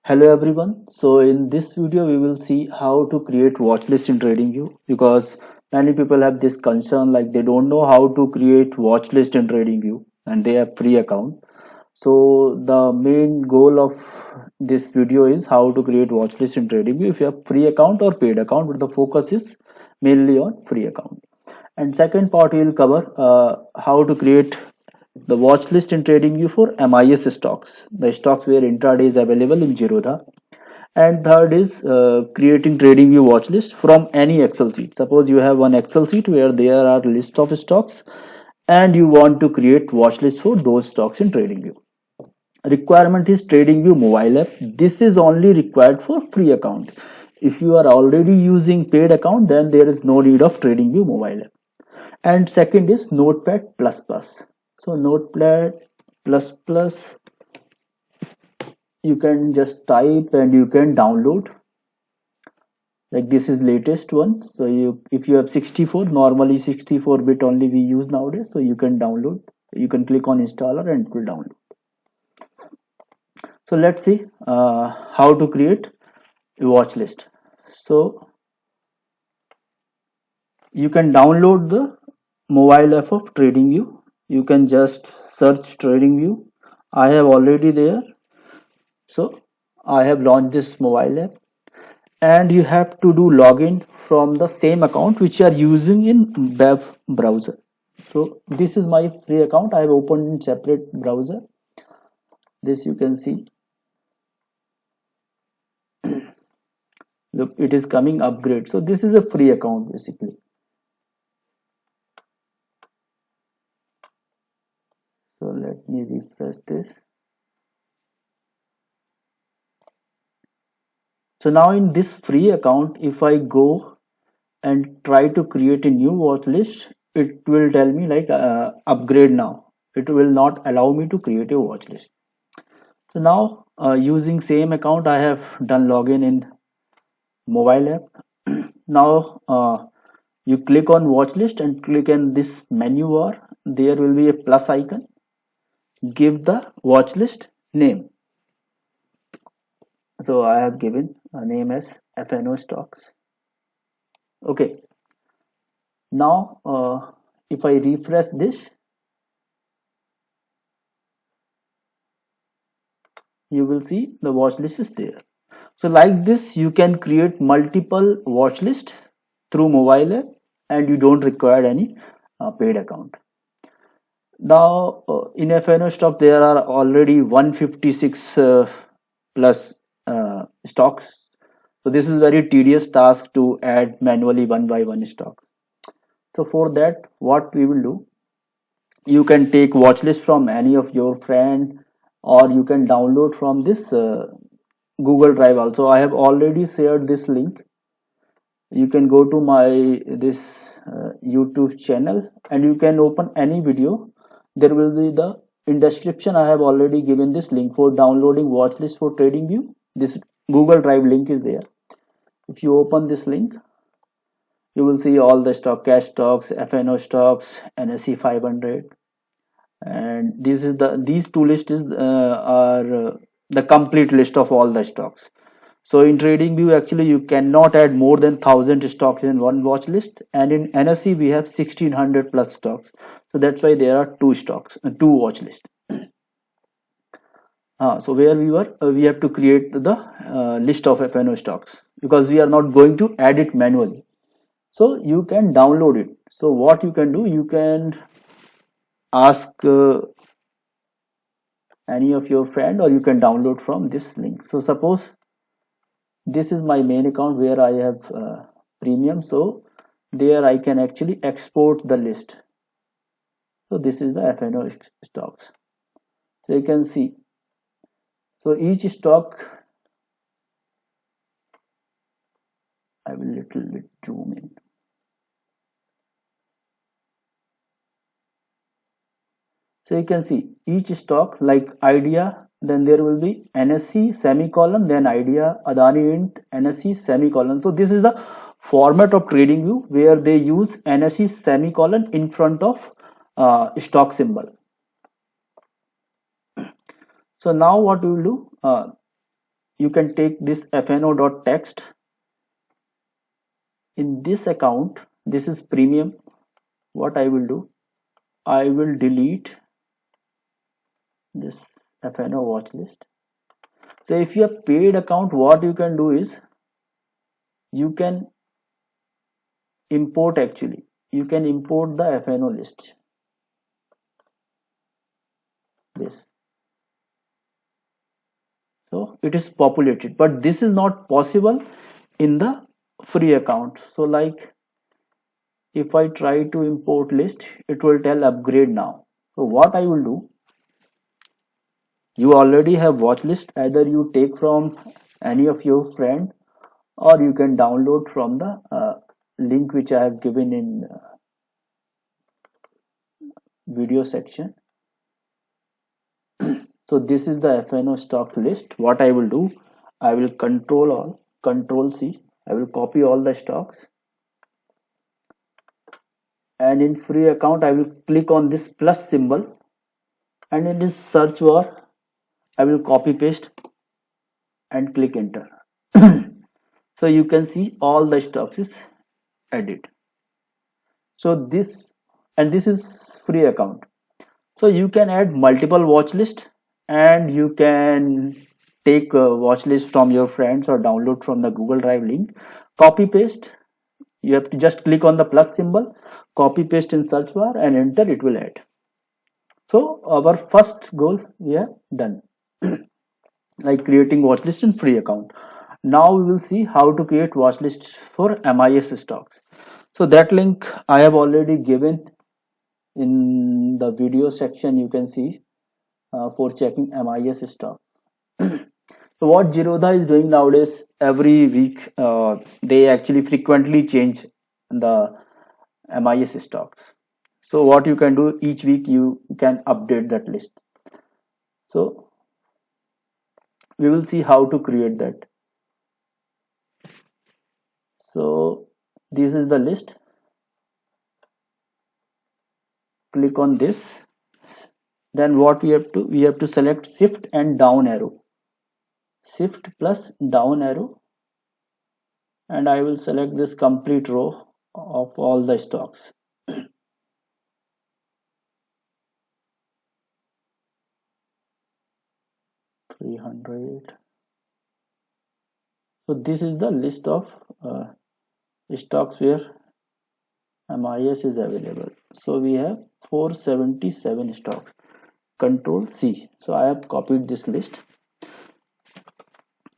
Hello everyone. So in this video we will see how to create watch list in TradingView because many people have this concern like they don't know how to create watch list in TradingView and they have free account. So the main goal of this video is how to create watch list in TradingView if you have free account or paid account, but the focus is mainly on free account. And second part we will cover how to create the watch list in TradingView for MIS stocks, the stocks where intraday is available in Zerodha. And third is creating TradingView watch list from any Excel sheet. Suppose you have one Excel sheet where there are list of stocks and you want to create watch list for those stocks in TradingView. Requirement is TradingView mobile app. This is only required for free account. If you are already using paid account, then there is no need of TradingView mobile app. And second is Notepad++. So Notepad++, you can just type and you can download. Like this is latest one. So if you have 64, normally 64-bit only we use nowadays. So you can download. You can click on installer and it will download. So let's see how to create a watch list. So you can download the mobile app of TradingView. You can just search TradingView. I have already there. So I have launched this mobile app and you have to do login from the same account which you are using in web browser. So this is my free account. I have opened in separate browser. This you can see. Look, it is coming upgrade. So this is a free account basically. So let me refresh this. So now in this free account, if I go and try to create a new watch list, it will tell me like upgrade now. It will not allow me to create a watch list. So now using same account, I have done login in mobile app. Now you click on watch list and click on this menu bar. There will be a plus icon. Give the watch list name. So I have given a name as FNO stocks. Okay. Now if I refresh this, you will see the watch list is there. So like this, you can create multiple watch list through mobile app and you don't require any paid account. Now in FNO stock there are already 156 plus stocks. So this is very tedious task to add manually one by one stock. So for that, what we will do, you can take watch list from any of your friend or you can download from this Google Drive also. I have already shared this link. You can go to my this YouTube channel and you can open any video. There will be the in description. I have already given this link for downloading watch list for TradingView. This Google Drive link is there. If you open this link, you will see all the stock, cash stocks, FNO stocks, NSE 500, and this is these two lists are the complete list of all the stocks. So in TradingView, actually, you cannot add more than 1,000 stocks in one watch list, and in NSE we have 1,600 plus stocks. So that's why there are two stocks, two watch lists. So where we have to create the list of FNO stocks because we are not going to add it manually. So you can download it. So what you can do, you can ask any of your friend or you can download from this link. So suppose this is my main account where I have premium. So there I can actually export the list. So this is the FNO stocks. So you can see. So each stock, I will little bit zoom in. So you can see each stock like Idea, then there will be NSE semicolon, then Idea, Adani Int, NSE semicolon. So this is the format of TradingView where they use NSE semicolon in front of stock symbol. So now what we will do, you can take this fno.text. In this account, this is premium. What I will do, I will delete this fno watch list. So if you have paid account, what you can do is you can import, actually you can import the fno list, this. So it is populated, but this is not possible in the free account. So like if I try to import list, it will tell upgrade now. So what I will do, you already have watch list, either you take from any of your friend, or you can download from the link which I have given in video section. So this is the fno stock list. What I will do, I will control C, I will copy all the stocks, and in free account I will click on this plus symbol, and in this search bar I will copy paste and click enter. So you can see all the stocks is added. So this is free account. So you can add multiple watch list, and you can take a watch list from your friends or download from the Google Drive link, copy paste. You have to just click on the plus symbol, copy paste in search bar and enter, it will add. So our first goal we have done, like creating watch list in free account. Now we will see how to create watch lists for MIS stocks. So that link I have already given in the video section, you can see for checking MIS stock. So what Zerodha is doing nowadays, every week they actually frequently change the MIS stocks. So what you can do, each week you can update that list. So we will see how to create that. So this is the list. Click on this. Then what we have to select shift and down arrow. Shift plus down arrow, and I will select this complete row of all the stocks. 300. So this is the list of stocks where MIS is available. So we have 477 stocks. Control C. So I have copied this list.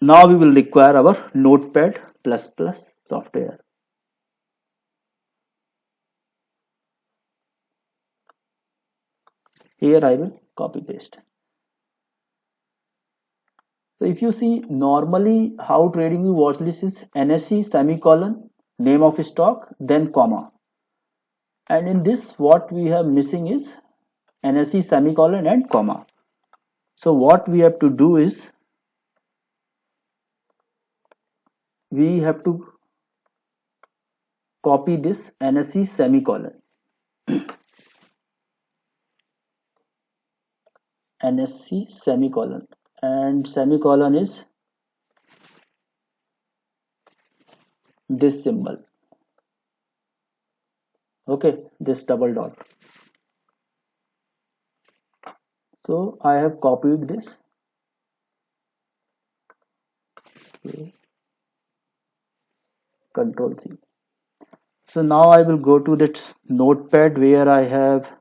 Now we will require our Notepad++ software. Here I will copy paste. So if you see, normally how TradingView watch list is NSE semicolon, name of stock, then comma. And in this, what we have missing is NSE semicolon and comma. So what we have to do is, we have to copy this NSE semicolon. NSE semicolon, and semicolon is this symbol. Okay, this double dot. So I have copied this. Okay. Control C. So now I will go to that notepad where I have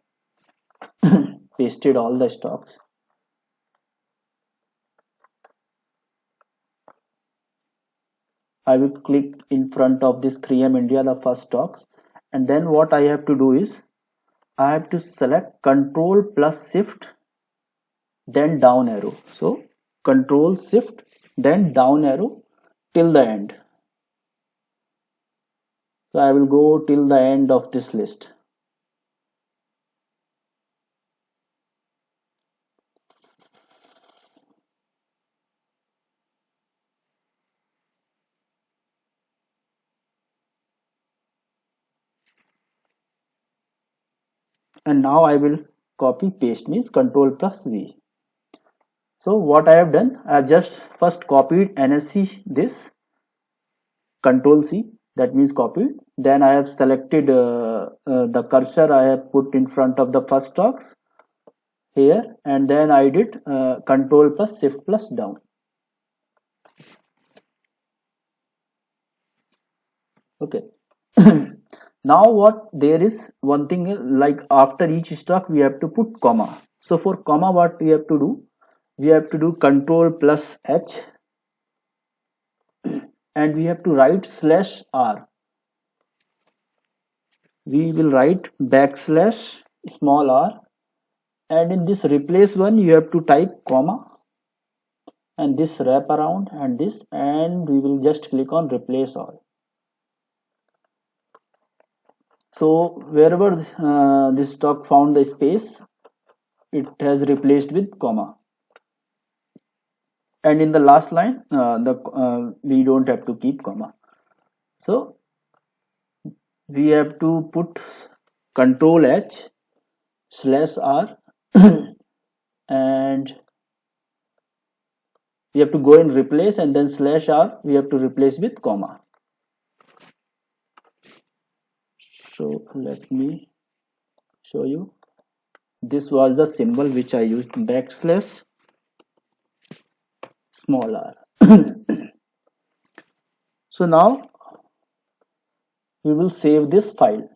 pasted all the stocks. I will click in front of this 3M India, the first stocks, and then what I have to do is I have to select Control plus Shift, then down arrow. So Control Shift, then down arrow till the end. So I will go till the end of this list. And now I will copy paste, means Control plus V. So what I have done, I have just first copied NSE this, control C, that means copied. Then I have selected the cursor I have put in front of the first stocks here, and then I did control plus shift plus down. Okay. Now what there is one thing, like after each stock we have to put comma. So for comma what we have to do, we have to do control plus H, and we have to write slash R. We will write backslash small r, and in this replace one you have to type comma, and this wrap around and this, and we will just click on replace all. So wherever this stock found the space, it has replaced with comma, and in the last line we don't have to keep comma. So we have to put control H slash R and we have to go and replace, and then slash R we have to replace with comma. So let me show you. This was the symbol which I used, backslash small r. So now we will save this file.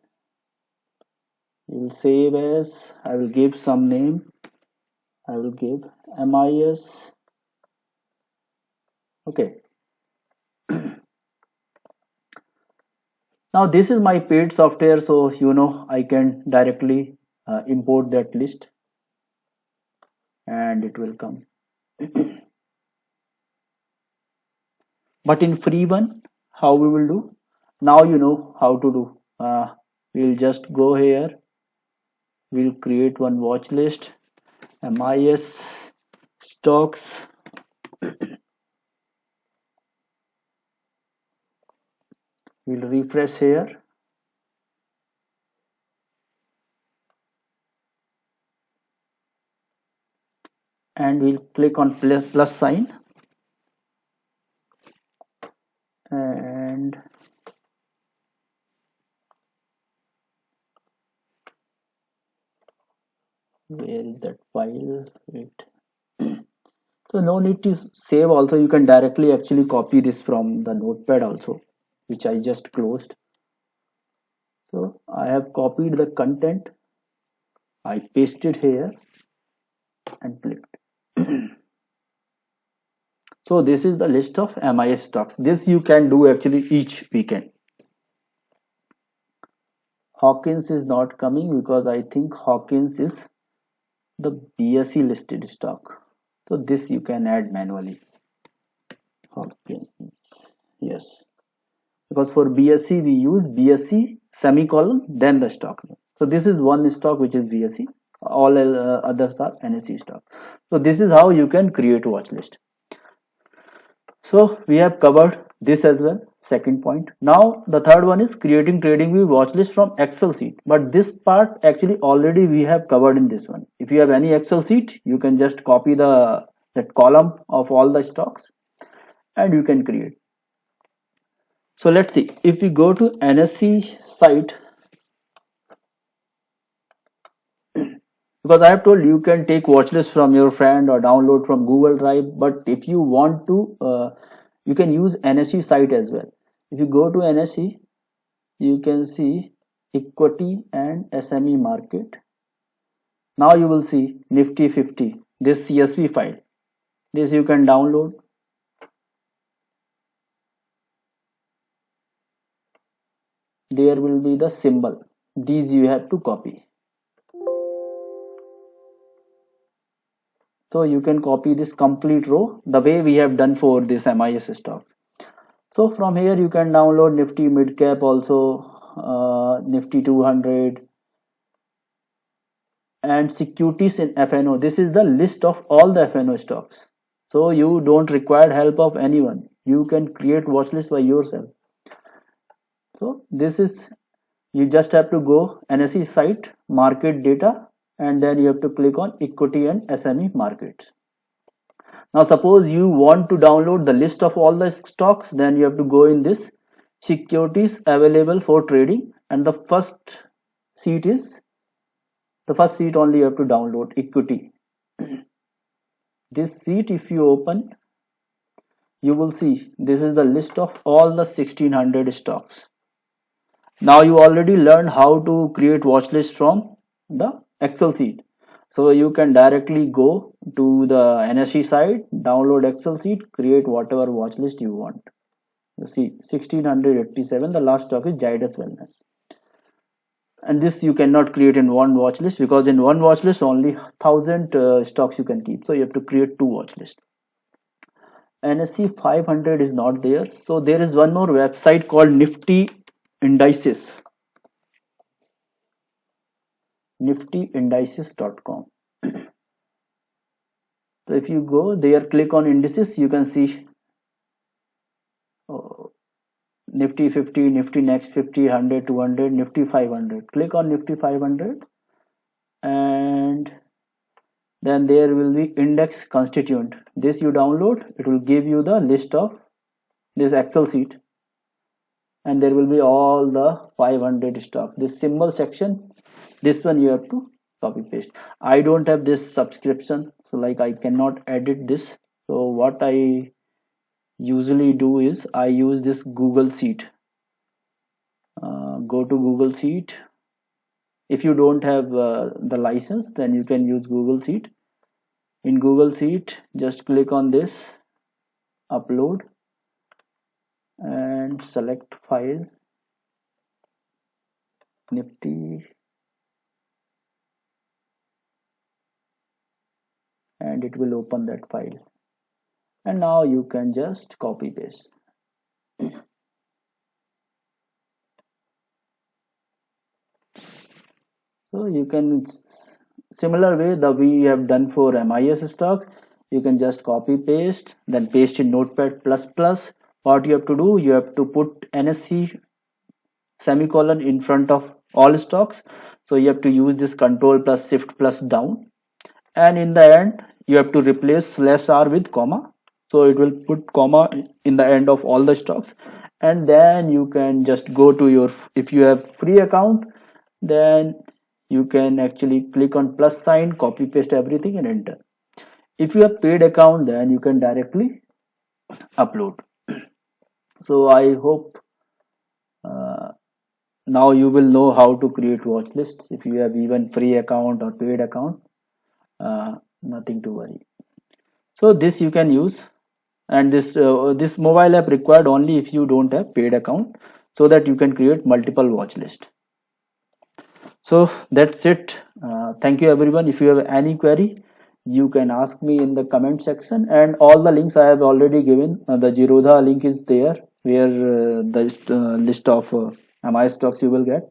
We will save as, I will give some name. I will give MIS. Okay. Now this is my paid software, so I can directly import that list and it will come. But in free one, how we will do? Now you know how to do. We'll just go here. We'll create one watch list, MIS stocks. We'll refresh here. And we'll click on plus sign. And where is that file? Wait. So no need to save also. You can directly actually copy this from the notepad also, which I just closed. So I have copied the content. I pasted here and clicked. So this is the list of MIS stocks. This you can do actually each weekend. Hawkins is not coming because I think Hawkins is the BSE listed stock. So this you can add manually. Hawkins, yes. Because for BSE we use BSE semicolon then the stock name. So this is one stock which is BSE. All others are NSE stock. So this is how you can create watch list. So we have covered this as well. Second point. Now the third one is creating trading view watch list from Excel sheet. But this part actually already we have covered in this one. If you have any Excel sheet, you can just copy that column of all the stocks and you can create. So let's see. If we go to NSE site, because I have told you can take watch list from your friend or download from Google Drive, but if you want to, you can use NSE site as well. If you go to NSE, you can see equity and SME market. Now you will see Nifty 50, this CSV file. This you can download. There will be the symbol. These you have to copy. So you can copy this complete row the way we have done for this MIS stocks. So from here you can download Nifty mid cap also, Nifty 200 and securities in FNO. This is the list of all the FNO stocks. So you don't require help of anyone. You can create watch list by yourself. So this is, you just have to go NSE site, market data, and then you have to click on equity and SME markets. Now suppose you want to download the list of all the stocks, then you have to go in this securities available for trading, and seat is the first seat only you have to download, equity. This seat, if you open, you will see this is the list of all the 1600 stocks. Now you already learned how to create watch list from the Excel sheet. So you can directly go to the NSE site, download Excel sheet, create whatever watch list you want. You see 1687, the last stock is Zydus Wellness. And this you cannot create in one watch list, because in one watch list only 1000 stocks you can keep. So you have to create two watch lists. NSE 500 is not there. So there is one more website called Nifty Indices. niftyindices.com. So if you go there, click on indices, you can see Nifty 50, Nifty Next 50, 100, 200, Nifty 500. Click on Nifty 500, and then there will be index constituent. This you download, it will give you the list of this Excel sheet, and there will be all the 500 stock. This symbol section, this one you have to copy paste. I don't have this subscription, so like I cannot edit this. So what I usually do is I use this Google Sheet. Go to Google Sheet. If you don't have the license, then you can use Google Sheet. In Google Sheet, just click on this, upload, and select file, Nifty, and it will open that file. And now you can just copy paste. So you can, similar way that we have done for MIS stocks, you can just copy paste, then paste in Notepad++. What you have to do, you have to put NSE semicolon in front of all stocks. So you have to use this Control plus Shift plus down, and in the end you have to replace /r with comma. So it will put comma in the end of all the stocks, and then you can just go to your, if you have free account, then you can actually click on plus sign, copy paste everything and enter. If you have paid account, then you can directly upload. So I hope now you will know how to create watch lists. If you have even free account or paid account, nothing to worry. So this you can use, and this mobile app required only if you don't have paid account, so that you can create multiple watch list. So that's it. Thank you everyone. If you have any query, you can ask me in the comment section, and all the links I have already given. The Zerodha link is there, where the list of MI stocks you will get,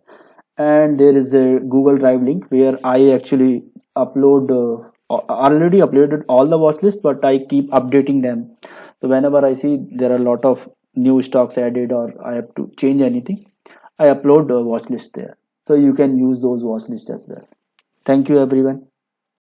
and there is a Google Drive link where I actually already uploaded all the watch list, but I keep updating them. So whenever I see there are a lot of new stocks added, or I have to change anything, I upload the watch list there. So you can use those watch lists as well. Thank you everyone.